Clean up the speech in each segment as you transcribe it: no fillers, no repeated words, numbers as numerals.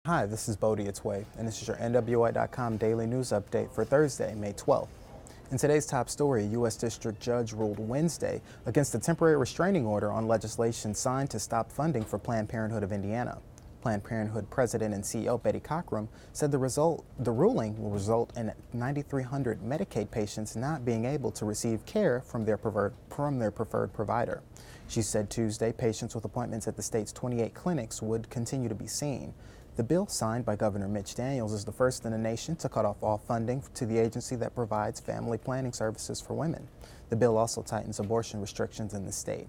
Hi, this is Bodie Way, and this is your NWI.com daily news update for Thursday, May 12th. In today's top story, a U.S. District Judge ruled Wednesday against a temporary restraining order on legislation signed to stop funding for Planned Parenthood of Indiana. Planned Parenthood President and CEO Betty Cockrum said the ruling will result in 9,300 Medicaid patients not being able to receive care from their preferred provider. She said Tuesday patients with appointments at the state's 28 clinics would continue to be seen. The bill, signed by Governor Mitch Daniels, is the first in the nation to cut off all funding to the agency that provides family planning services for women. The bill also tightens abortion restrictions in the state.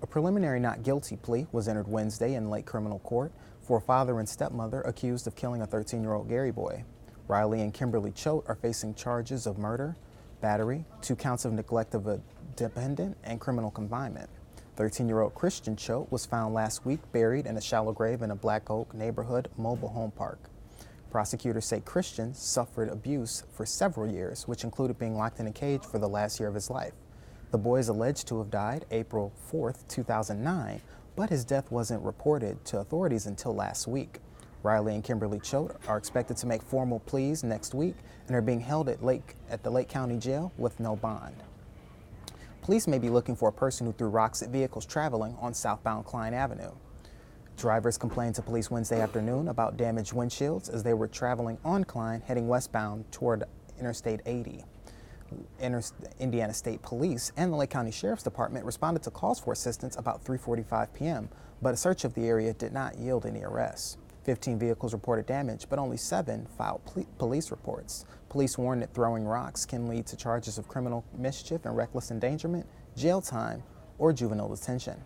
A preliminary not guilty plea was entered Wednesday in Lake Criminal Court for a father and stepmother accused of killing a 13-year-old Gary boy. Riley and Kimberly Choate are facing charges of murder, battery, 2 counts of neglect of a dependent, and criminal confinement. 13-year-old Christian Choate was found last week buried in a shallow grave in a Black Oak neighborhood mobile home park. Prosecutors say Christian suffered abuse for several years, which included being locked in a cage for the last year of his life. The boy is alleged to have died April 4, 2009, but his death wasn't reported to authorities until last week. Riley and Kimberly Choate are expected to make formal pleas next week and are being held at the Lake County Jail with no bond. Police may be looking for a person who threw rocks at vehicles traveling on southbound Klein Avenue. Drivers complained to police Wednesday afternoon about damaged windshields as they were traveling on Klein heading westbound toward Interstate 80. Indiana State Police and the Lake County Sheriff's Department responded to calls for assistance about 3:45 p.m., but a search of the area did not yield any arrests. 15 vehicles reported damage, but only 7 filed police reports. Police warned that throwing rocks can lead to charges of criminal mischief and reckless endangerment, jail time, or juvenile detention.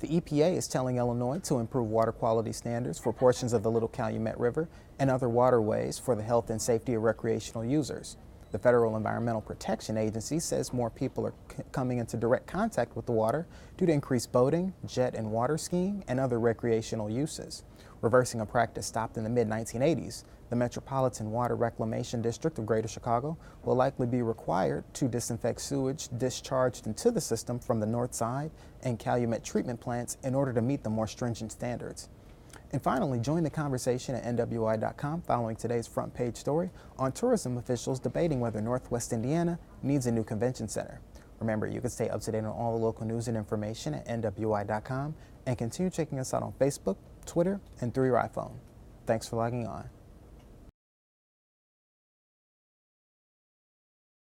The EPA is telling Illinois to improve water quality standards for portions of the Little Calumet River and other waterways for the health and safety of recreational users. The Federal Environmental Protection Agency says more people are coming into direct contact with the water due to increased boating, jet and water skiing, and other recreational uses. Reversing a practice stopped in the mid-1980s, the Metropolitan Water Reclamation District of Greater Chicago will likely be required to disinfect sewage discharged into the system from the North Side and Calumet treatment plants in order to meet the more stringent standards. And finally, join the conversation at NWI.com following today's front page story on tourism officials debating whether Northwest Indiana needs a new convention center. Remember, you can stay up to date on all the local news and information at NWI.com and continue checking us out on Facebook, Twitter, and through your iPhone. Thanks for logging on.